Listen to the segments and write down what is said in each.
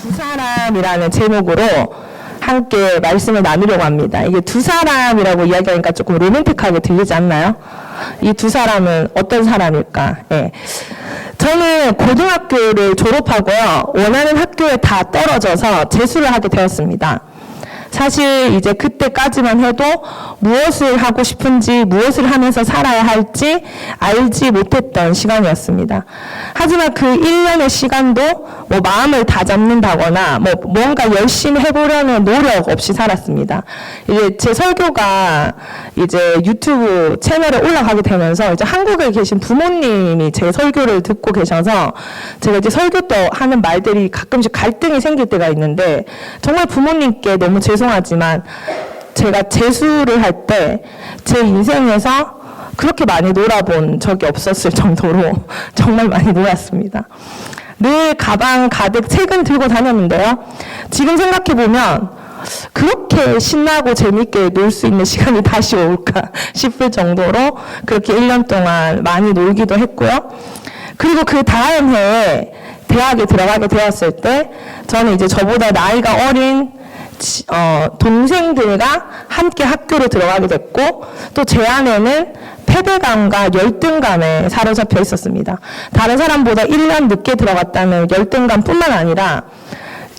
두 사람이라는 제목으로 함께 말씀을 나누려고 합니다. 이게 두 사람이라고 이야기하니까 조금 로맨틱하게 들리지 않나요? 이 두 사람은 어떤 사람일까? 예. 저는 고등학교를 졸업하고요, 원하는 학교에 다 떨어져서 재수를 하게 되었습니다. 사실 이제 그때까지만 해도 무엇을 하고 싶은지, 무엇을 하면서 살아야 할지 알지 못했던 시간이었습니다. 하지만 그 1년의 시간도 뭐 마음을 다잡는다거나 뭐 뭔가 열심히 해보려는 노력 없이 살았습니다. 이제 제 설교가 이제 유튜브 채널에 올라가게 되면서 이제 한국에 계신 부모님이 제 설교를 듣고 계셔서 제가 이제 설교 때 하는 말들이 가끔씩 갈등이 생길 때가 있는데, 정말 부모님께 너무 죄송하지만 제가 재수를 할 때 제 인생에서 그렇게 많이 놀아본 적이 없었을 정도로 정말 많이 놀았습니다. 늘 가방 가득 책은 들고 다녔는데요, 지금 생각해보면 그렇게 신나고 재밌게 놀 수 있는 시간이 다시 올까 싶을 정도로 그렇게 1년 동안 많이 놀기도 했고요. 그리고 그 다음 해에 대학에 들어가게 되었을 때 저는 이제 저보다 나이가 어린 동생들과 함께 학교로 들어가게 됐고, 또 제 안에는 패배감과 열등감에 사로잡혀 있었습니다. 다른 사람보다 1년 늦게 들어갔다는 열등감뿐만 아니라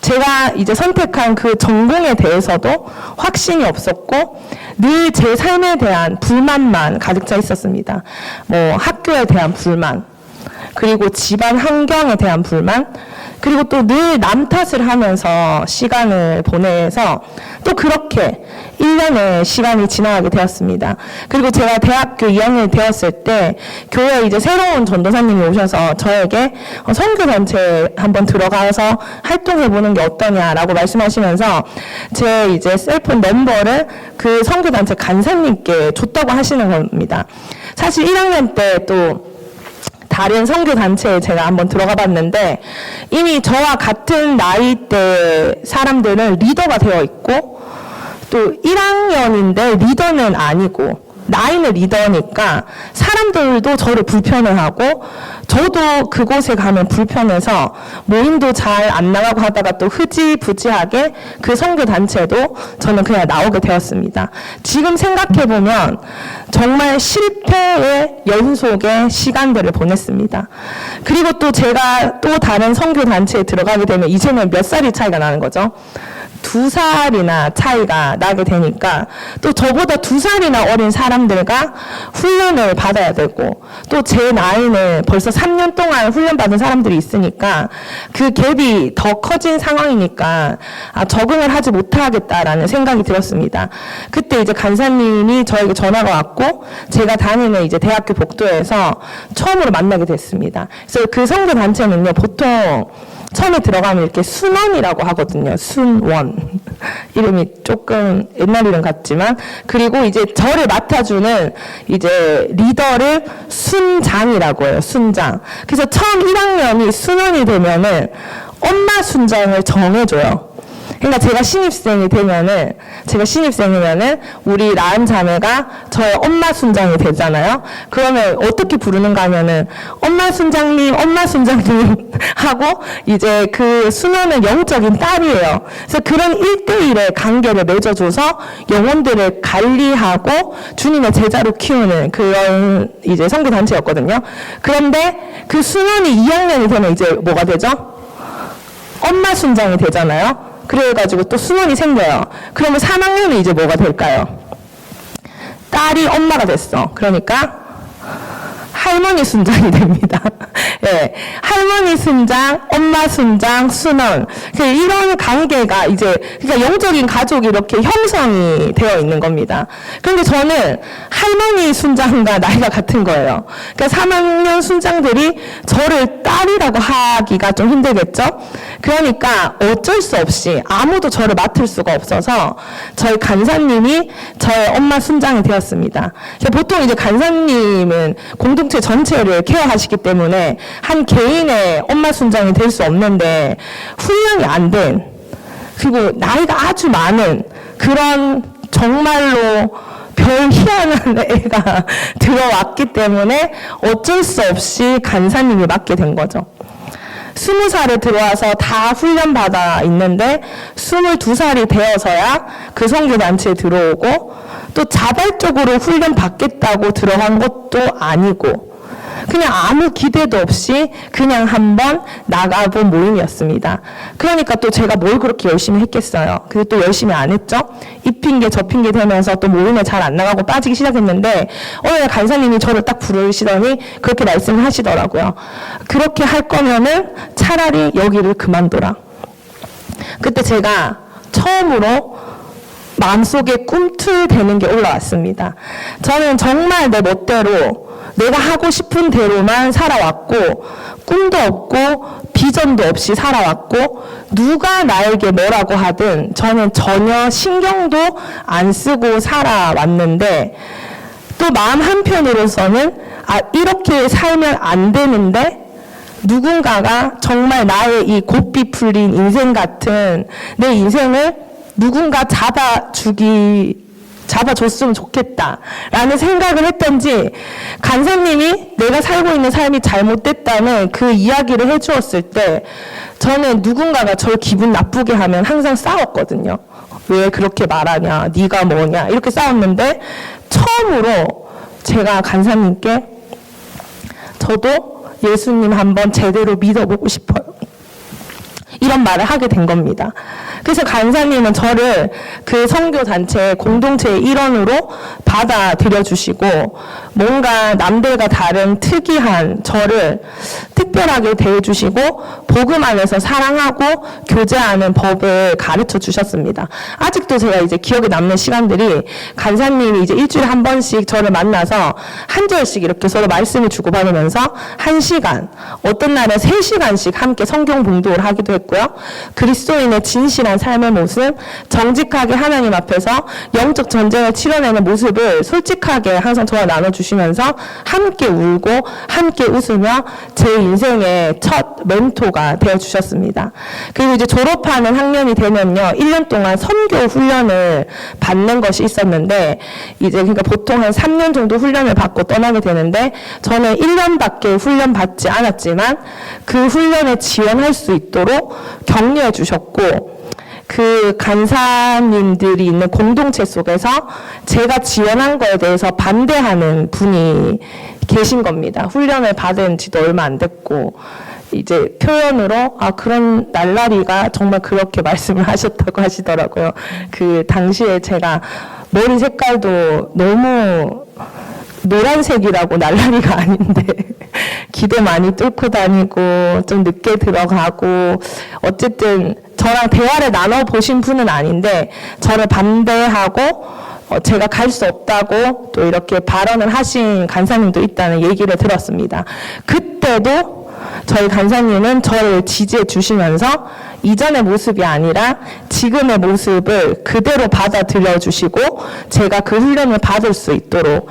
제가 이제 선택한 그 전공에 대해서도 확신이 없었고, 늘 제 삶에 대한 불만만 가득 차 있었습니다. 뭐 학교에 대한 불만, 그리고 집안 환경에 대한 불만, 그리고 또 늘 남 탓을 하면서 시간을 보내서 또 그렇게 1년의 시간이 지나가게 되었습니다. 그리고 제가 대학교 2학년이 되었을 때 교회에 이제 새로운 전도사님이 오셔서 저에게 선교단체에 한번 들어가서 활동해보는 게 어떠냐라고 말씀하시면서 제 이제 셀폰 넘버를 그 선교단체 간사님께 줬다고 하시는 겁니다. 사실 1학년 때 또 다른 선교단체에 제가 한번 들어가 봤는데, 이미 저와 같은 나이대 사람들은 리더가 되어 있고, 또 1학년인데 리더는 아니고 나이는 리더니까 사람들도 저를 불편해하고, 저도 그곳에 가면 불편해서 모임도 잘 안 나가고 하다가 또 흐지부지하게 그 선교단체도 저는 그냥 나오게 되었습니다. 지금 생각해보면 정말 실패의 연속의 시간들을 보냈습니다. 그리고 또 제가 또 다른 선교단체에 들어가게 되면 이제는 몇 살이 차이가 나는 거죠? 2살이나 차이가 나게 되니까 또 저보다 2살이나 어린 사람들과 훈련을 받아야 되고, 또 제 나이는 벌써 3년 동안 훈련받은 사람들이 있으니까 그 갭이 더 커진 상황이니까 적응을 하지 못하겠다라는 생각이 들었습니다. 그때 이제 간사님이 저에게 전화가 왔고, 제가 다니는 이제 대학교 복도에서 처음으로 만나게 됐습니다. 그래서 그 선교단체는요, 보통 처음에 들어가면 이렇게 순원이라고 하거든요. 순원. 이름이 조금 옛날 이름 같지만, 그리고 이제 저를 맡아주는 이제 리더를 순장이라고 해요. 순장. 그래서 처음 1학년이 순원이 되면은 엄마 순장을 정해줘요. 그러니까 제가 신입생이면은 우리 낳은 자매가 저의 엄마 순장이 되잖아요. 그러면 어떻게 부르는가 하면은 엄마 순장님 하고, 이제 그 순원은 영적인 딸이에요. 그래서 그런 1대1의 관계를 맺어줘서 영혼들을 관리하고 주님의 제자로 키우는 그런 이제 선교단체였거든요. 그런데 그 순원이 2학년이 되면 이제 뭐가 되죠? 엄마 순장이 되잖아요. 그래가지고 또 순원이 생겨요. 그러면 3학년은 이제 뭐가 될까요? 딸이 엄마가 됐어. 그러니까 할머니 순장이 됩니다. 예, 할머니 순장, 엄마 순장, 순원. 이런 관계가 이제, 그러니까 영적인 가족이 이렇게 형성이 되어 있는 겁니다. 그런데 저는 할머니 순장과 나이가 같은 거예요. 그러니까 3학년 순장들이 저를 딸이라고 하기가 좀 힘들겠죠? 그러니까 어쩔 수 없이 아무도 저를 맡을 수가 없어서 저희 간사님이 저의 엄마 순장이 되었습니다. 보통 이제 간사님은 공동체 전체를 케어하시기 때문에 한 개인의 엄마 순장이 될 수 없는데, 훈련이 안 된, 그리고 나이가 아주 많은 그런 정말로 별 희한한 애가 들어왔기 때문에 어쩔 수 없이 간사님이 맡게 된 거죠. 20살에 들어와서 다 훈련받아 있는데 22살이 되어서야 그 선교단체에 들어오고 또 자발적으로 훈련받겠다고 들어간 것도 아니고 그냥 아무 기대도 없이 그냥 한번 나가본 모임이었습니다. 그러니까 또 제가 뭘 그렇게 열심히 했겠어요. 근데 또 열심히 안 했죠. 이 핑계 저 핑계 되면서 또 모임에 잘 안 나가고 빠지기 시작했는데 어느 날 간사님이 저를 딱 부르시더니 그렇게 말씀을 하시더라고요. 그렇게 할 거면은 차라리 여기를 그만둬라. 그때 제가 처음으로 마음속에 꿈틀대는 게 올라왔습니다. 저는 정말 내 멋대로 내가 하고 싶은 대로만 살아왔고 꿈도 없고 비전도 없이 살아왔고 누가 나에게 뭐라고 하든 저는 전혀 신경도 안 쓰고 살아왔는데 또 마음 한편으로서는 이렇게 살면 안 되는데 누군가가 정말 나의 이 고삐 풀린 인생 같은 내 인생을 누군가 잡아줬으면 좋겠다라는 생각을 했던지 간사님이 내가 살고 있는 삶이 잘못됐다는 그 이야기를 해주었을 때 저는 누군가가 저를 기분 나쁘게 하면 항상 싸웠거든요. 왜 그렇게 말하냐, 네가 뭐냐 이렇게 싸웠는데 처음으로 제가 간사님께 저도 예수님 한번 제대로 믿어보고 싶어요. 이런 말을 하게 된 겁니다. 그래서 간사님은 저를 그 선교단체 공동체의 일원으로 받아들여 주시고 뭔가 남들과 다른 특이한 저를 특별하게 대해주시고 복음 안에서 사랑하고 교제하는 법을 가르쳐 주셨습니다. 아직도 제가 이제 기억에 남는 시간들이 간사님이 이제 일주일에 한 번씩 저를 만나서 한 절씩 이렇게 서로 말씀을 주고받으면서 1시간, 어떤 날은 3시간씩 함께 성경 봉독을 하기도 했고요. 그리스도인의 진실한 삶의 모습, 정직하게 하나님 앞에서 영적 전쟁을 치러내는 모습을 솔직하게 항상 저와 나눠주시면서 함께 울고 함께 웃으며 제 인생의 첫 멘토가 되어주셨습니다. 그리고 이제 졸업하는 학년이 되면요, 1년 동안 선교 훈련을 받는 것이 있었는데 이제 그러니까 보통 한 3년 정도 훈련을 받고 떠나게 되는데 저는 1년밖에 훈련 받지 않았지만 그 훈련에 지원할 수 있도록 격려해 주셨고 그 간사님들이 있는 공동체 속에서 제가 지원한 거에 대해서 반대하는 분이 계신 겁니다. 훈련을 받은 지도 얼마 안 됐고 이제 표현으로 그런 날라리가 정말 그렇게 말씀을 하셨다고 하시더라고요. 그 당시에 제가 머리 색깔도 너무 노란색이라고 날라리가 아닌데 기대 많이 뚫고 다니고 좀 늦게 들어가고 어쨌든 저랑 대화를 나눠보신 분은 아닌데 저를 반대하고 제가 갈 수 없다고 또 이렇게 발언을 하신 간사님도 있다는 얘기를 들었습니다. 그때도 저희 간사님은 저를 지지해 주시면서 이전의 모습이 아니라 지금의 모습을 그대로 받아들여 주시고 제가 그 훈련을 받을 수 있도록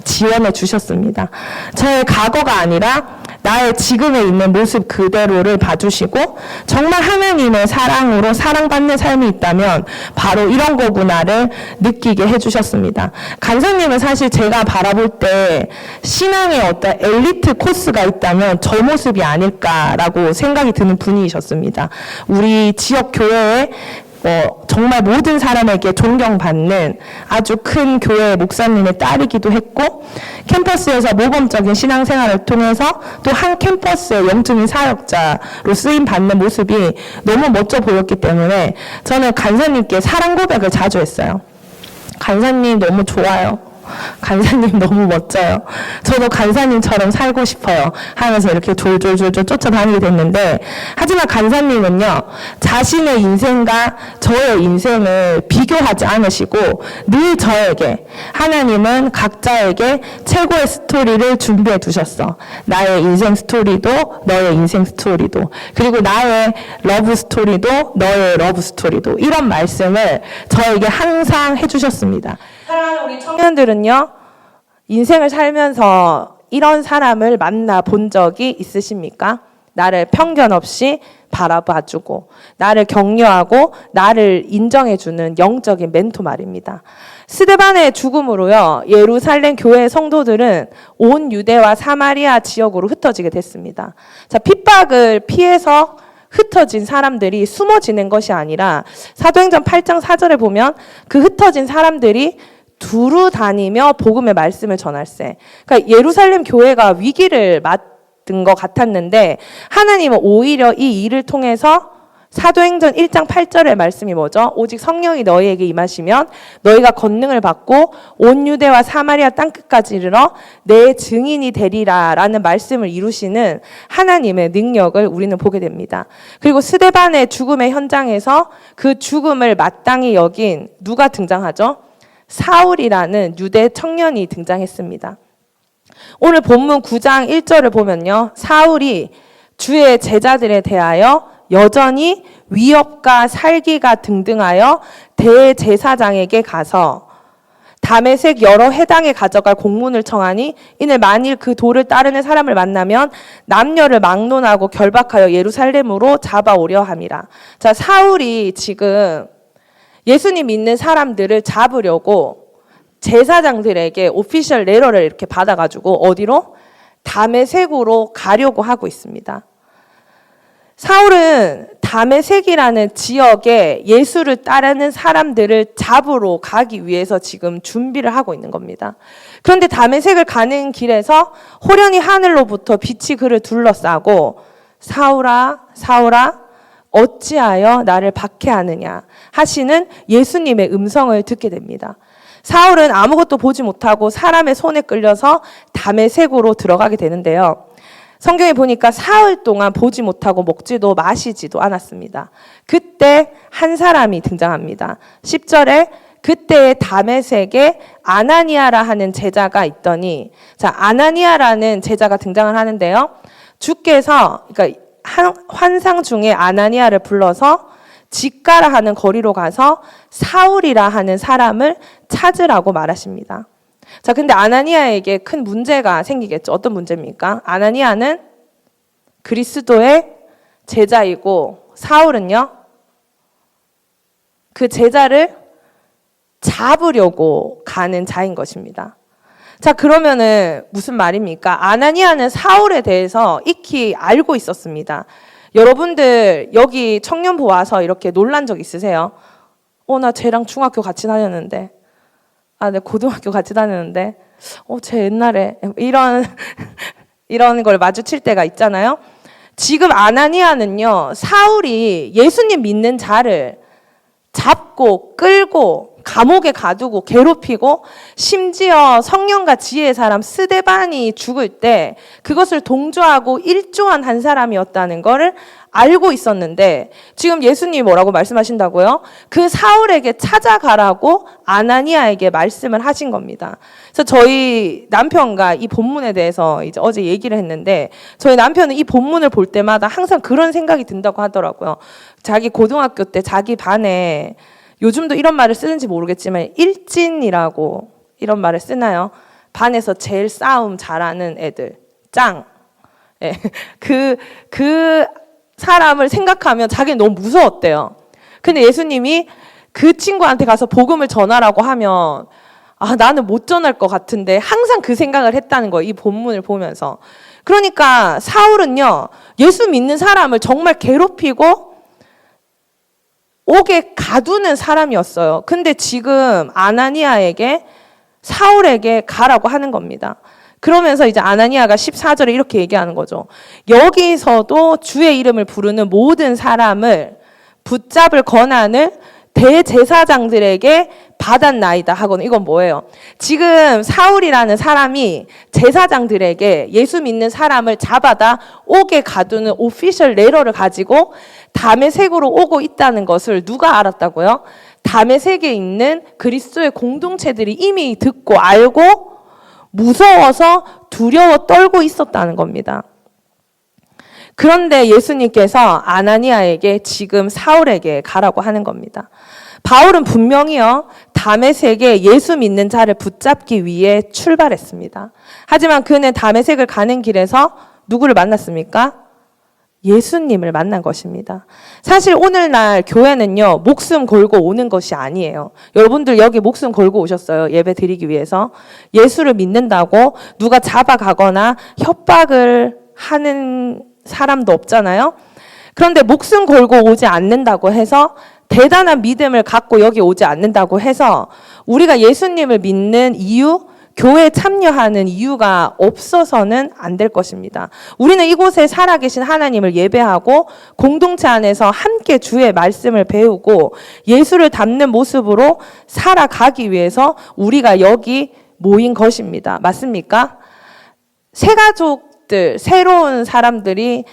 지원해 주셨습니다. 저의 과거가 아니라 나의 지금에 있는 모습 그대로를 봐주시고 정말 하나님의 사랑으로 사랑받는 삶이 있다면 바로 이런 거구나를 느끼게 해주셨습니다. 간사님은 사실 제가 바라볼 때 신앙의 어떤 엘리트 코스가 있다면 저 모습이 아닐까라고 생각이 드는 분이셨습니다. 우리 지역 교회에 정말 모든 사람에게 존경받는 아주 큰 교회 목사님의 딸이기도 했고 캠퍼스에서 모범적인 신앙생활을 통해서 또 한 캠퍼스의 영적인 사역자로 쓰임받는 모습이 너무 멋져 보였기 때문에 저는 간사님께 사랑 고백을 자주 했어요. 간사님 너무 좋아요. 간사님 너무 멋져요. 저도 간사님처럼 살고 싶어요 하면서 이렇게 졸졸졸 쫓아다니게 됐는데 하지만 간사님은요 자신의 인생과 저의 인생을 비교하지 않으시고 늘 저에게 하나님은 각자에게 최고의 스토리를 준비해 두셨어. 나의 인생 스토리도 너의 인생 스토리도 그리고 나의 러브 스토리도 너의 러브 스토리도 이런 말씀을 저에게 항상 해주셨습니다. 사랑하는 우리 청년들은요, 인생을 살면서 이런 사람을 만나 본 적이 있으십니까? 나를 편견 없이 바라봐주고 나를 격려하고 나를 인정해주는 영적인 멘토 말입니다. 스데반의 죽음으로요, 예루살렘 교회 성도들은 온 유대와 사마리아 지역으로 흩어지게 됐습니다. 자, 핍박을 피해서 흩어진 사람들이 숨어 지낸 것이 아니라 사도행전 8장 4절에 보면 그 흩어진 사람들이 두루 다니며 복음의 말씀을 전할세. 그러니까 예루살렘 교회가 위기를 맞은 것 같았는데 하나님은 오히려 이 일을 통해서 사도행전 1장 8절의 말씀이 뭐죠? 오직 성령이 너희에게 임하시면 너희가 권능을 받고 온 유대와 사마리아 땅끝까지 이르러 내 증인이 되리라 라는 말씀을 이루시는 하나님의 능력을 우리는 보게 됩니다. 그리고 스데반의 죽음의 현장에서 그 죽음을 마땅히 여긴 누가 등장하죠? 사울이라는 유대 청년이 등장했습니다. 오늘 본문 9장 1절을 보면요, 사울이 주의 제자들에 대하여 여전히 위협과 살기가 등등하여 대제사장에게 가서 다메섹 여러 회당에 가져갈 공문을 청하니 이는 만일 그 도를 따르는 사람을 만나면 남녀를 막론하고 결박하여 예루살렘으로 잡아오려 함이라. 자, 사울이 지금 예수님 믿는 사람들을 잡으려고 제사장들에게 오피셜 레터를 이렇게 받아가지고 어디로? 다메섹으로 가려고 하고 있습니다. 사울은 다메섹이라는 지역에 예수를 따르는 사람들을 잡으러 가기 위해서 지금 준비를 하고 있는 겁니다. 그런데 다메섹을 가는 길에서 호련히 하늘로부터 빛이 그를 둘러싸고 사울아, 사울아, 어찌하여 나를 박해하느냐 하시는 예수님의 음성을 듣게 됩니다. 사울은 아무것도 보지 못하고 사람의 손에 끌려서 다메섹으로 들어가게 되는데요. 성경에 보니까 사흘 동안 보지 못하고 먹지도 마시지도 않았습니다. 그때 한 사람이 등장합니다. 10절에 그때의 다메섹에 아나니아라 하는 제자가 있더니, 자, 아나니아라는 제자가 등장을 하는데요. 주께서 그러니까 환상 중에 아나니아를 불러서 직가라 하는 거리로 가서 사울이라 하는 사람을 찾으라고 말하십니다. 자, 근데 아나니아에게 큰 문제가 생기겠죠. 어떤 문제입니까? 아나니아는 그리스도의 제자이고 사울은요, 그 제자를 잡으려고 가는 자인 것입니다. 자, 그러면은 무슨 말입니까? 아나니아는 사울에 대해서 익히 알고 있었습니다. 여러분들 여기 청년부 와서 이렇게 놀란 적 있으세요? 나 쟤랑 중학교 같이 다녔는데, 네, 고등학교 같이 다녔는데, 쟤 옛날에 이런 걸 마주칠 때가 있잖아요. 지금 아나니아는요, 사울이 예수님 믿는 자를 잡고 끌고 감옥에 가두고 괴롭히고 심지어 성령과 지혜의 사람 스데반이 죽을 때 그것을 동조하고 일조한 한 사람이었다는 것을 알고 있었는데 지금 예수님이 뭐라고 말씀하신다고요? 그 사울에게 찾아가라고 아나니아에게 말씀을 하신 겁니다. 그래서 저희 남편과 이 본문에 대해서 이제 어제 얘기를 했는데 저희 남편은 이 본문을 볼 때마다 항상 그런 생각이 든다고 하더라고요. 자기 고등학교 때 자기 반에 요즘도 이런 말을 쓰는지 모르겠지만 일진이라고 이런 말을 쓰나요? 반에서 제일 싸움 잘하는 애들, 짱. 예. 그 사람을 생각하면 자기는 너무 무서웠대요. 근데 예수님이 그 친구한테 가서 복음을 전하라고 하면 나는 못 전할 것 같은데 항상 그 생각을 했다는 거예요. 이 본문을 보면서. 그러니까 사울은요, 예수 믿는 사람을 정말 괴롭히고 옥에 가두는 사람이었어요. 근데 지금 아나니아에게 사울에게 가라고 하는 겁니다. 그러면서 이제 아나니아가 14절에 이렇게 얘기하는 거죠. 여기서도 주의 이름을 부르는 모든 사람을 붙잡을 권한을 대제사장들에게 받았나이다 하고는 이건 뭐예요? 지금 사울이라는 사람이 제사장들에게 예수 믿는 사람을 잡아다 옥에 가두는 오피셜 레터를 가지고 다메섹으로 오고 있다는 것을 누가 알았다고요? 다메섹에 있는 그리스도의 공동체들이 이미 듣고 알고 무서워서 두려워 떨고 있었다는 겁니다. 그런데 예수님께서 아나니아에게 지금 사울에게 가라고 하는 겁니다. 바울은 분명히요, 다메섹에 예수 믿는 자를 붙잡기 위해 출발했습니다. 하지만 그는 다메섹을 가는 길에서 누구를 만났습니까? 예수님을 만난 것입니다. 사실 오늘날 교회는요, 목숨 걸고 오는 것이 아니에요. 여러분들 여기 목숨 걸고 오셨어요. 예배 드리기 위해서. 예수를 믿는다고 누가 잡아가거나 협박을 하는 사람도 없잖아요. 그런데 목숨 걸고 오지 않는다고 해서, 대단한 믿음을 갖고 여기 오지 않는다고 해서 우리가 예수님을 믿는 이유, 교회에 참여하는 이유가 없어서는 안 될 것입니다. 우리는 이곳에 살아계신 하나님을 예배하고 공동체 안에서 함께 주의 말씀을 배우고 예수를 닮는 모습으로 살아가기 위해서 우리가 여기 모인 것입니다. 맞습니까? 새가족들, 새로운 사람들이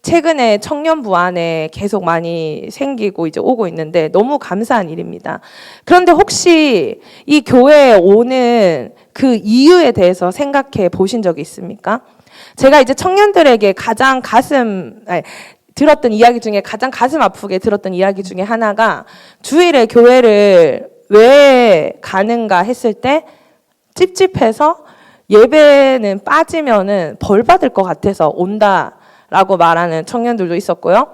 최근에 청년부 안에 계속 많이 생기고 이제 오고 있는데 너무 감사한 일입니다. 그런데 혹시 이 교회에 오는 그 이유에 대해서 생각해 보신 적이 있습니까? 제가 이제 청년들에게 들었던 이야기 중에 가장 가슴 아프게 들었던 이야기 중에 하나가, 주일에 교회를 왜 가는가 했을 때 찝찝해서 예배는 빠지면은 벌 받을 것 같아서 온다 라고 말하는 청년들도 있었고요.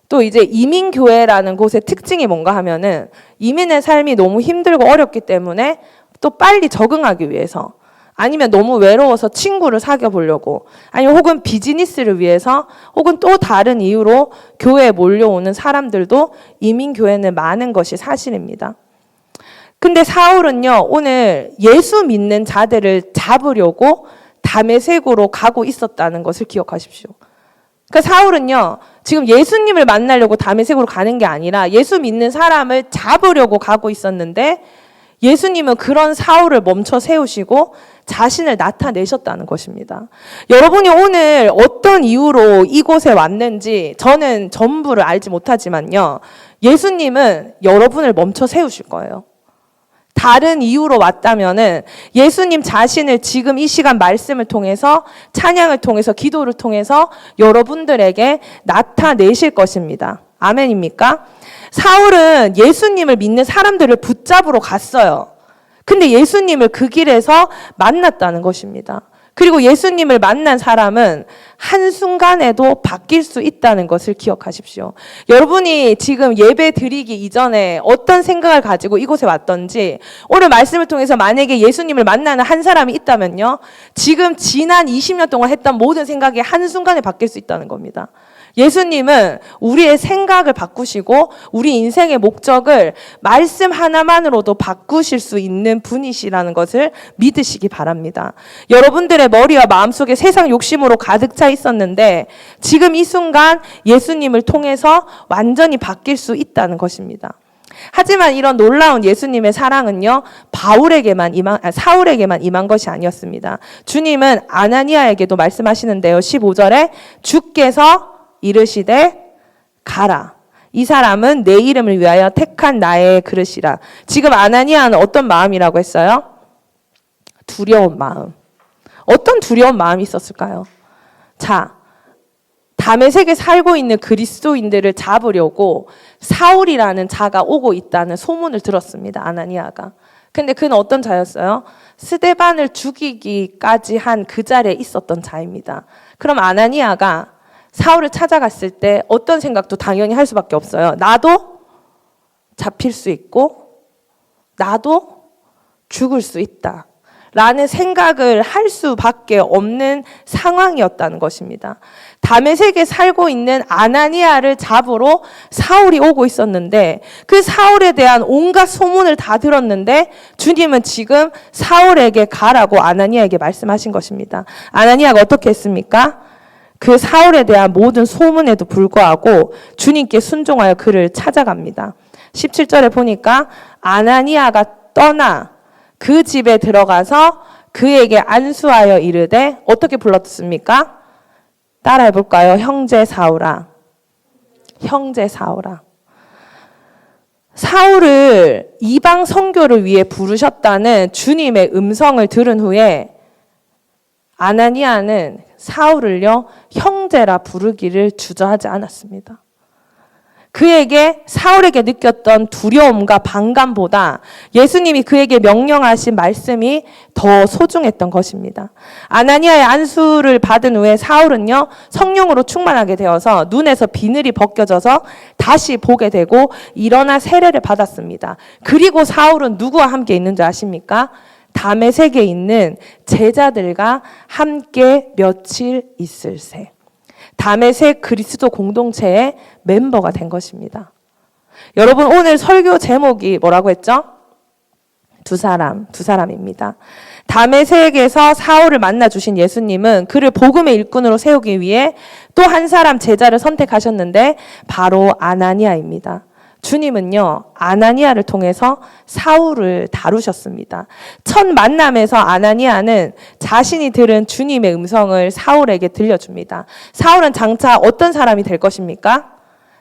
또 이제 이민교회라는 곳의 특징이 뭔가 하면은 이민의 삶이 너무 힘들고 어렵기 때문에 또 빨리 적응하기 위해서, 아니면 너무 외로워서 친구를 사귀어 보려고, 아니면 혹은 비즈니스를 위해서, 혹은 또 다른 이유로 교회에 몰려오는 사람들도 이민교회는 많은 것이 사실입니다. 근데 사울은요, 오늘 예수 믿는 자들을 잡으려고 다메섹으로 가고 있었다는 것을 기억하십시오. 그러니까 사울은요, 지금 예수님을 만나려고 다메섹으로 가는 게 아니라 예수 믿는 사람을 잡으려고 가고 있었는데, 예수님은 그런 사울을 멈춰 세우시고 자신을 나타내셨다는 것입니다. 여러분이 오늘 어떤 이유로 이곳에 왔는지 저는 전부를 알지 못하지만요, 예수님은 여러분을 멈춰 세우실 거예요. 다른 이유로 왔다면은 예수님 자신을 지금 이 시간 말씀을 통해서, 찬양을 통해서, 기도를 통해서 여러분들에게 나타내실 것입니다. 아멘입니까? 사울은 예수님을 믿는 사람들을 붙잡으러 갔어요. 근데 예수님을 그 길에서 만났다는 것입니다. 그리고 예수님을 만난 사람은 한순간에도 바뀔 수 있다는 것을 기억하십시오. 여러분이 지금 예배 드리기 이전에 어떤 생각을 가지고 이곳에 왔던지, 오늘 말씀을 통해서 만약에 예수님을 만나는 한 사람이 있다면요, 지금 지난 20년 동안 했던 모든 생각이 한순간에 바뀔 수 있다는 겁니다. 예수님은 우리의 생각을 바꾸시고 우리 인생의 목적을 말씀 하나만으로도 바꾸실 수 있는 분이시라는 것을 믿으시기 바랍니다. 여러분들의 머리와 마음속에 세상 욕심으로 가득 차 있었는데 지금 이 순간 예수님을 통해서 완전히 바뀔 수 있다는 것입니다. 하지만 이런 놀라운 예수님의 사랑은요, 사울에게만 임한 것이 아니었습니다. 주님은 아나니아에게도 말씀하시는데요, 15절에 주께서 이르시되 가라. 이 사람은 내 이름을 위하여 택한 나의 그릇이라. 지금 아나니아는 어떤 마음이라고 했어요? 두려운 마음. 어떤 두려운 마음이 있었을까요? 자, 다메섹에 살고 있는 그리스도인들을 잡으려고 사울이라는 자가 오고 있다는 소문을 들었습니다. 아나니아가. 근데 그는 어떤 자였어요? 스데반을 죽이기까지 한 그 자리에 있었던 자입니다. 그럼 아나니아가 사울을 찾아갔을 때 어떤 생각도 당연히 할 수밖에 없어요. 나도 잡힐 수 있고 나도 죽을 수 있다 라는 생각을 할 수밖에 없는 상황이었다는 것입니다. 다메섹에 살고 있는 아나니아를 잡으러 사울이 오고 있었는데, 그 사울에 대한 온갖 소문을 다 들었는데 주님은 지금 사울에게 가라고 아나니아에게 말씀하신 것입니다. 아나니아가 어떻게 했습니까? 그 사울에 대한 모든 소문에도 불구하고 주님께 순종하여 그를 찾아갑니다. 17절에 보니까 아나니아가 떠나 그 집에 들어가서 그에게 안수하여 이르되, 어떻게 불렀습니까? 따라해 볼까요? 형제 사울아. 형제 사울아. 사울을 이방 선교를 위해 부르셨다는 주님의 음성을 들은 후에 아나니아는 사울을요, 형제라 부르기를 주저하지 않았습니다. 그에게 사울에게 느꼈던 두려움과 반감보다 예수님이 그에게 명령하신 말씀이 더 소중했던 것입니다. 아나니아의 안수를 받은 후에 사울은요, 성령으로 충만하게 되어서 눈에서 비늘이 벗겨져서 다시 보게 되고 일어나 세례를 받았습니다. 그리고 사울은 누구와 함께 있는 줄 아십니까? 다메섹에 있는 제자들과 함께 며칠 있을새. 다메섹 그리스도 공동체의 멤버가 된 것입니다. 여러분, 오늘 설교 제목이 뭐라고 했죠? 두 사람입니다. 다메섹에서 사울을 만나 주신 예수님은 그를 복음의 일꾼으로 세우기 위해 또 한 사람 제자를 선택하셨는데 바로 아나니아입니다. 주님은요, 아나니아를 통해서 사울을 다루셨습니다. 첫 만남에서 아나니아는 자신이 들은 주님의 음성을 사울에게 들려줍니다. 사울은 장차 어떤 사람이 될 것입니까?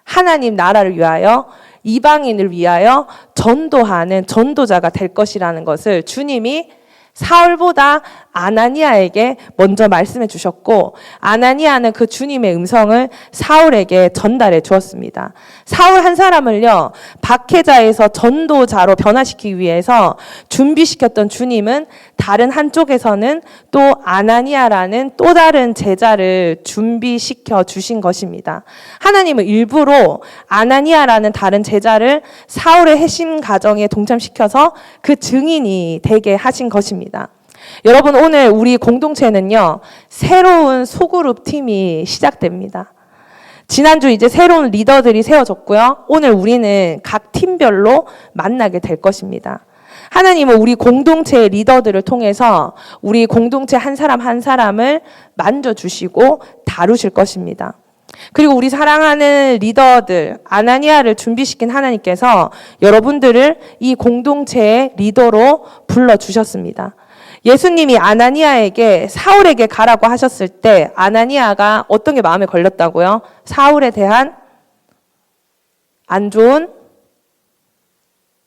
하나님 나라를 위하여, 이방인을 위하여 전도하는 전도자가 될 것이라는 것을 주님이 사울보다 아나니아에게 먼저 말씀해 주셨고, 아나니아는 그 주님의 음성을 사울에게 전달해 주었습니다. 사울 한 사람을요, 박해자에서 전도자로 변화시키기 위해서 준비시켰던 주님은 다른 한쪽에서는 또 아나니아라는 또 다른 제자를 준비시켜 주신 것입니다. 하나님은 일부러 아나니아라는 다른 제자를 사울의 회심 과정에 동참시켜서 그 증인이 되게 하신 것입니다. 여러분, 오늘 우리 공동체는요, 새로운 소그룹 팀이 시작됩니다. 지난주 이제 새로운 리더들이 세워졌고요. 오늘 우리는 각 팀별로 만나게 될 것입니다. 하나님은 우리 공동체의 리더들을 통해서 우리 공동체 한 사람 한 사람을 만져주시고 다루실 것입니다. 그리고 우리 사랑하는 리더들, 아나니아를 준비시킨 하나님께서 여러분들을 이 공동체의 리더로 불러주셨습니다. 예수님이 아나니아에게 사울에게 가라고 하셨을 때 아나니아가 어떤 게 마음에 걸렸다고요? 사울에 대한 안 좋은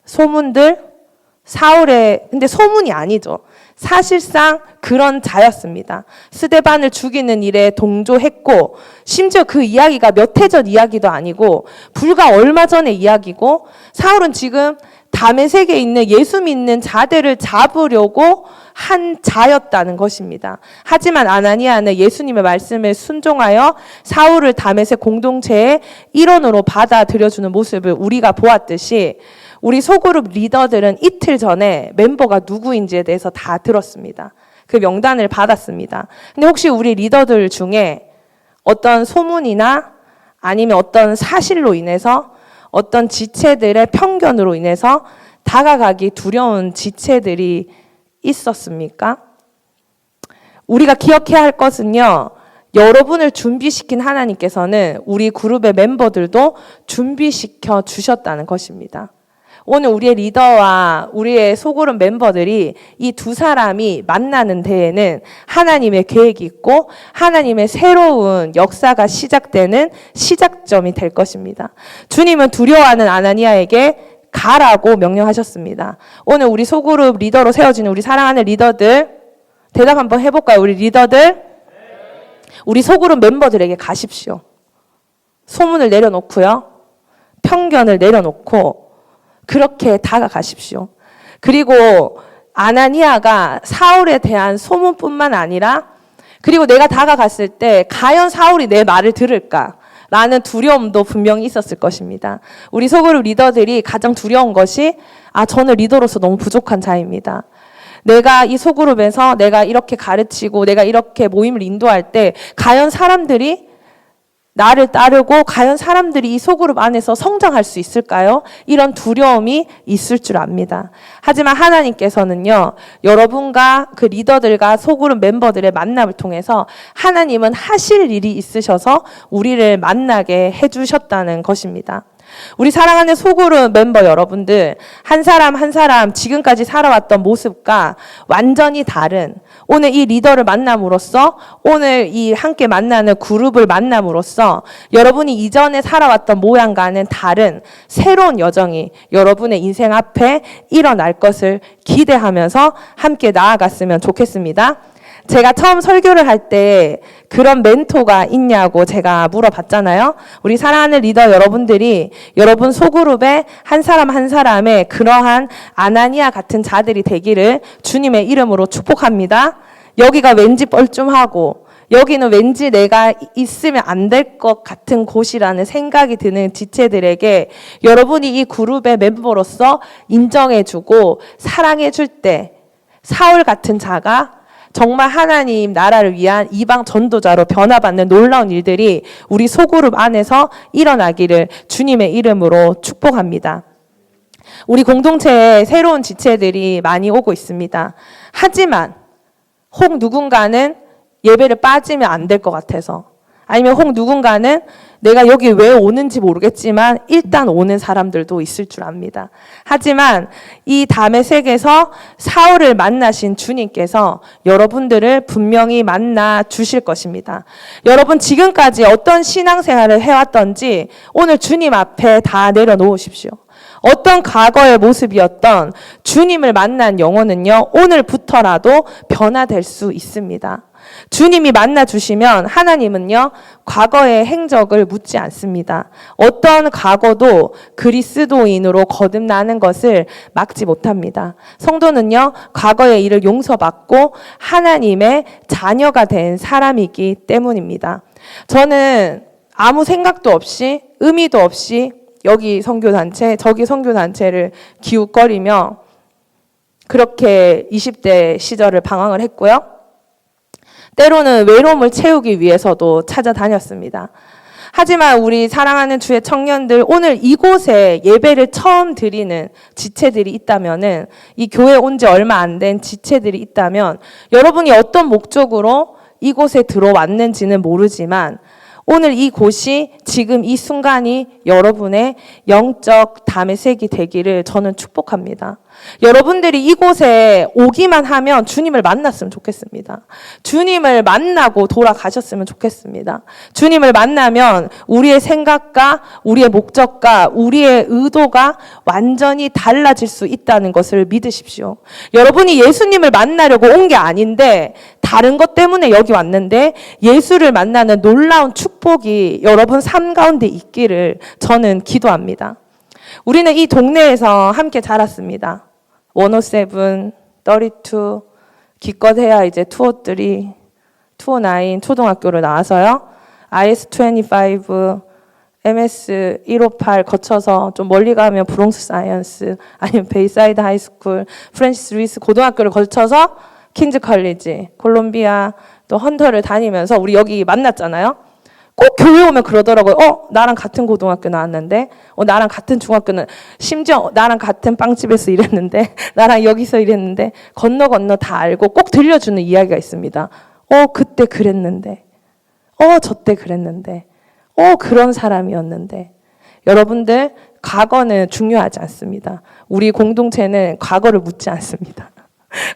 소문들, 근데 소문이 아니죠. 사실상 그런 자였습니다. 스데반을 죽이는 일에 동조했고, 심지어 그 이야기가 몇 해 전 이야기도 아니고 불과 얼마 전의 이야기고, 사울은 지금 다메섹에 있는 예수 믿는 자들을 잡으려고 한 자였다는 것입니다. 하지만 아나니아는 예수님의 말씀에 순종하여 사울을 다메섹 공동체의 일원으로 받아들여주는 모습을 우리가 보았듯이, 우리 소그룹 리더들은 이틀 전에 멤버가 누구인지에 대해서 다 들었습니다. 그 명단을 받았습니다. 근데 혹시 우리 리더들 중에 어떤 소문이나 아니면 어떤 사실로 인해서, 어떤 지체들의 편견으로 인해서 다가가기 두려운 지체들이 있었습니까? 우리가 기억해야 할 것은요, 여러분을 준비시킨 하나님께서는 우리 그룹의 멤버들도 준비시켜 주셨다는 것입니다. 오늘 우리의 리더와 우리의 소그룹 멤버들이 이 두 사람이 만나는 데에는 하나님의 계획이 있고 하나님의 새로운 역사가 시작되는 시작점이 될 것입니다. 주님은 두려워하는 아나니아에게 가라고 명령하셨습니다. 오늘 우리 소그룹 리더로 세워지는 우리 사랑하는 리더들, 대답 한번 해볼까요? 우리 리더들, 우리 소그룹 멤버들에게 가십시오. 소문을 내려놓고요, 편견을 내려놓고 그렇게 다가가십시오. 그리고 아나니아가 사울에 대한 소문뿐만 아니라, 그리고 내가 다가갔을 때 과연 사울이 내 말을 들을까? 라는 두려움도 분명히 있었을 것입니다. 우리 소그룹 리더들이 가장 두려운 것이, 저는 리더로서 너무 부족한 자입니다. 내가 이 소그룹에서 내가 이렇게 가르치고 내가 이렇게 모임을 인도할 때 과연 사람들이 나를 따르고 과연 사람들이 이 소그룹 안에서 성장할 수 있을까요? 이런 두려움이 있을 줄 압니다. 하지만 하나님께서는요, 여러분과 그 리더들과 소그룹 멤버들의 만남을 통해서 하나님은 하실 일이 있으셔서 우리를 만나게 해주셨다는 것입니다. 우리 사랑하는 소그룹 멤버 여러분들, 한 사람 한 사람 지금까지 살아왔던 모습과 완전히 다른, 오늘 이 리더를 만남으로써, 오늘 이 함께 만나는 그룹을 만남으로써 여러분이 이전에 살아왔던 모양과는 다른 새로운 여정이 여러분의 인생 앞에 일어날 것을 기대하면서 함께 나아갔으면 좋겠습니다. 제가 처음 설교를 할 때 그런 멘토가 있냐고 제가 물어봤잖아요. 우리 사랑하는 리더 여러분들이 여러분 소그룹에 한 사람 한 사람의 그러한 아나니아 같은 자들이 되기를 주님의 이름으로 축복합니다. 여기가 왠지 뻘쭘하고 여기는 왠지 내가 있으면 안 될 것 같은 곳이라는 생각이 드는 지체들에게 여러분이 이 그룹의 멤버로서 인정해주고 사랑해줄 때 사울 같은 자가 정말 하나님 나라를 위한 이방 전도자로 변화받는 놀라운 일들이 우리 소그룹 안에서 일어나기를 주님의 이름으로 축복합니다. 우리 공동체에 새로운 지체들이 많이 오고 있습니다. 하지만 혹 누군가는 예배를 빠지면 안 될 것 같아서, 아니면 혹 누군가는 내가 여기 왜 오는지 모르겠지만 일단 오는 사람들도 있을 줄 압니다. 하지만 이 다메섹에서 사울을 만나신 주님께서 여러분들을 분명히 만나 주실 것입니다. 여러분 지금까지 어떤 신앙생활을 해왔던지 오늘 주님 앞에 다 내려놓으십시오. 어떤 과거의 모습이었던 주님을 만난 영혼은요, 오늘부터라도 변화될 수 있습니다. 주님이 만나주시면 하나님은요, 과거의 행적을 묻지 않습니다. 어떤 과거도 그리스도인으로 거듭나는 것을 막지 못합니다. 성도는요, 과거의 일을 용서받고 하나님의 자녀가 된 사람이기 때문입니다. 저는 아무 생각도 없이, 의미도 없이 여기 선교단체, 저기 선교단체를 기웃거리며 그렇게 20대 시절을 방황을 했고요. 때로는 외로움을 채우기 위해서도 찾아다녔습니다. 하지만 우리 사랑하는 주의 청년들, 오늘 이곳에 예배를 처음 드리는 지체들이 있다면은, 이 교회 온 지 얼마 안 된 지체들이 있다면, 여러분이 어떤 목적으로 이곳에 들어왔는지는 모르지만, 오늘 이곳이 지금 이 순간이 여러분의 영적 다메섹이 되기를 저는 축복합니다. 여러분들이 이곳에 오기만 하면 주님을 만났으면 좋겠습니다. 주님을 만나고 돌아가셨으면 좋겠습니다. 주님을 만나면 우리의 생각과 우리의 목적과 우리의 의도가 완전히 달라질 수 있다는 것을 믿으십시오. 여러분이 예수님을 만나려고 온 게 아닌데 다른 것 때문에 여기 왔는데 예수를 만나는 놀라운 축복이 여러분 삶 가운데 있기를 저는 기도합니다. 우리는 이 동네에서 함께 자랐습니다. 107, 32, 기껏 해야 이제 203, 209 초등학교를 나와서요. IS-25, MS 158 거쳐서 좀 멀리 가면 브롱스 사이언스, 아니면 베이사이드 하이스쿨, 프랜시스 루이스 고등학교를 거쳐서 퀸즈 컬리지, 콜롬비아, 또 헌터를 다니면서 우리 여기 만났잖아요. 꼭 교회 오면 그러더라고요. 나랑 같은 고등학교 나왔는데, 나랑 같은 중학교는, 심지어 나랑 같은 빵집에서 일했는데, 나랑 여기서 일했는데, 건너 다 알고 꼭 들려주는 이야기가 있습니다. 그때 그랬는데, 저 때 그랬는데, 그런 사람이었는데. 여러분들, 과거는 중요하지 않습니다. 우리 공동체는 과거를 묻지 않습니다.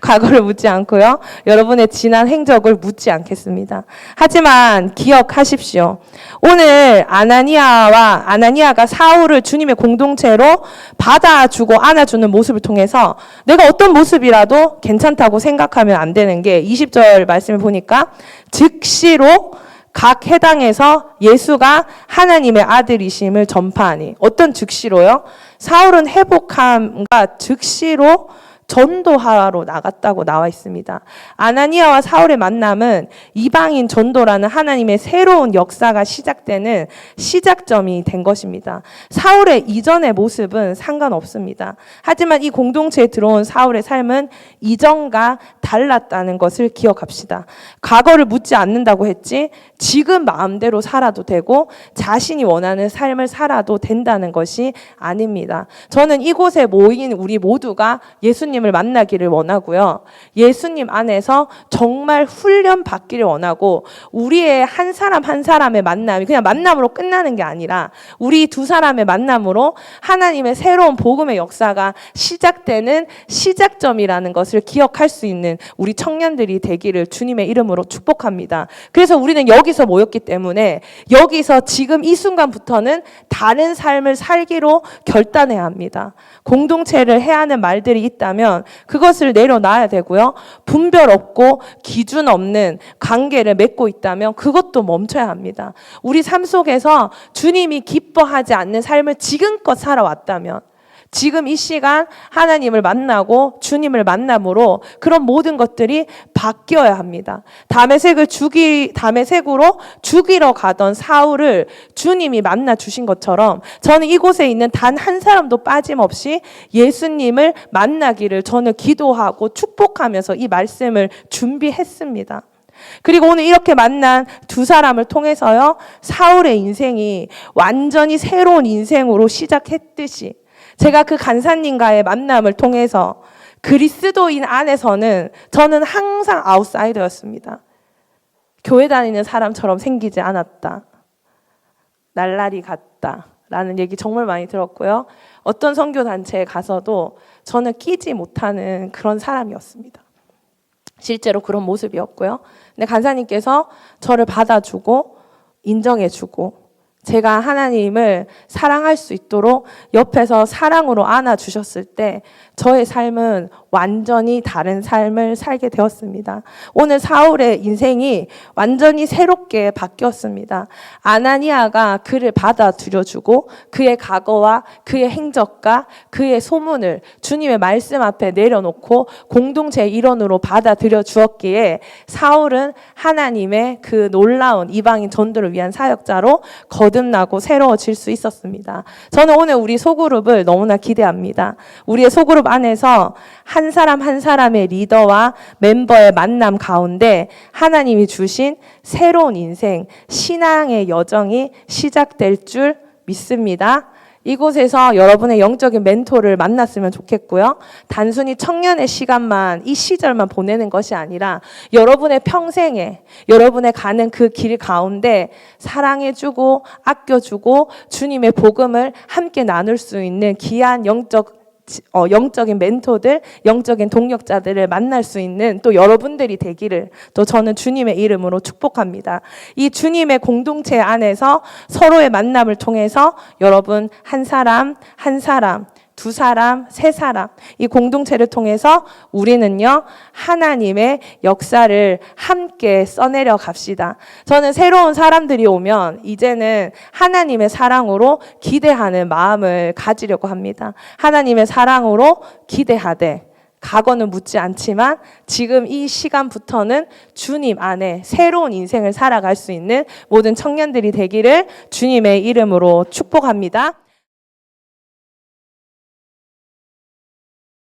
과거를 묻지 않고요. 여러분의 지난 행적을 묻지 않겠습니다. 하지만 기억하십시오. 오늘 아나니아가 사울을 주님의 공동체로 받아주고 안아주는 모습을 통해서 내가 어떤 모습이라도 괜찮다고 생각하면 안 되는 게 20절 말씀을 보니까 즉시로 각 해당에서 예수가 하나님의 아들이심을 전파하니. 어떤 즉시로요? 사울은 회복함과 즉시로 전도하러 나갔다고 나와 있습니다. 아나니아와 사울의 만남은 이방인 전도라는 하나님의 새로운 역사가 시작되는 시작점이 된 것입니다. 사울의 이전의 모습은 상관없습니다. 하지만 이 공동체에 들어온 사울의 삶은 이전과 달랐다는 것을 기억합시다. 과거를 묻지 않는다고 했지 지금 마음대로 살아도 되고 자신이 원하는 삶을 살아도 된다는 것이 아닙니다. 저는 이곳에 모인 우리 모두가 예수님을 만나기를 원하고요. 예수님 안에서 정말 훈련 받기를 원하고 우리의 한 사람 한 사람의 만남이 그냥 만남으로 끝나는 게 아니라 우리 두 사람의 만남으로 하나님의 새로운 복음의 역사가 시작되는 시작점이라는 것을 기억할 수 있는 우리 청년들이 되기를 주님의 이름으로 축복합니다. 그래서 우리는 여기서 모였기 때문에 여기서 지금 이 순간부터는 다른 삶을 살기로 결단해야 합니다. 공동체를 해야 하는 말들이 있다면 있다면 그것을 내려놔야 되고요. 분별 없고 기준 없는 관계를 맺고 있다면 그것도 멈춰야 합니다. 우리 삶 속에서 주님이 기뻐하지 않는 삶을 지금껏 살아왔다면 지금 이 시간 하나님을 만나고 주님을 만남으로 그런 모든 것들이 바뀌어야 합니다. 다메섹으로 죽이러 가던 사울을 주님이 만나 주신 것처럼 저는 이곳에 있는 단 한 사람도 빠짐없이 예수님을 만나기를 저는 기도하고 축복하면서 이 말씀을 준비했습니다. 그리고 오늘 이렇게 만난 두 사람을 통해서요, 사울의 인생이 완전히 새로운 인생으로 시작했듯이 제가 그 간사님과의 만남을 통해서 그리스도인 안에서는 저는 항상 아웃사이더였습니다. 교회 다니는 사람처럼 생기지 않았다. 날라리 같다. 라는 얘기 정말 많이 들었고요. 어떤 선교단체에 가서도 저는 끼지 못하는 그런 사람이었습니다. 실제로 그런 모습이었고요. 근데 간사님께서 저를 받아주고 인정해주고 제가 하나님을 사랑할 수 있도록 옆에서 사랑으로 안아주셨을 때 저의 삶은 완전히 다른 삶을 살게 되었습니다. 오늘 사울의 인생이 완전히 새롭게 바뀌었습니다. 아나니아가 그를 받아들여주고 그의 과거와 그의 행적과 그의 소문을 주님의 말씀 앞에 내려놓고 공동체의 일원으로 받아들여 주었기에 사울은 하나님의 그 놀라운 이방인 전도를 위한 사역자로 거듭나고 새로워질 수 있었습니다. 저는 오늘 우리 소그룹을 너무나 기대합니다. 우리의 소그룹 안에서 한 사람 한 사람의 리더와 멤버의 만남 가운데 하나님이 주신 새로운 인생, 신앙의 여정이 시작될 줄 믿습니다. 이곳에서 여러분의 영적인 멘토를 만났으면 좋겠고요. 단순히 청년의 시간만, 이 시절만 보내는 것이 아니라 여러분의 평생에, 여러분의 가는 그 길 가운데 사랑해주고 아껴주고 주님의 복음을 함께 나눌 수 있는 귀한 영적인 멘토들, 영적인 동력자들을 만날 수 있는 또 여러분들이 되기를 또 저는 주님의 이름으로 축복합니다. 이 주님의 공동체 안에서 서로의 만남을 통해서 여러분 한 사람, 두 사람, 세 사람, 이 공동체를 통해서 우리는요, 하나님의 역사를 함께 써내려 갑시다. 저는 새로운 사람들이 오면 이제는 하나님의 사랑으로 기대하는 마음을 가지려고 합니다. 하나님의 사랑으로 기대하되, 과거는 묻지 않지만 지금 이 시간부터는 주님 안에 새로운 인생을 살아갈 수 있는 모든 청년들이 되기를 주님의 이름으로 축복합니다.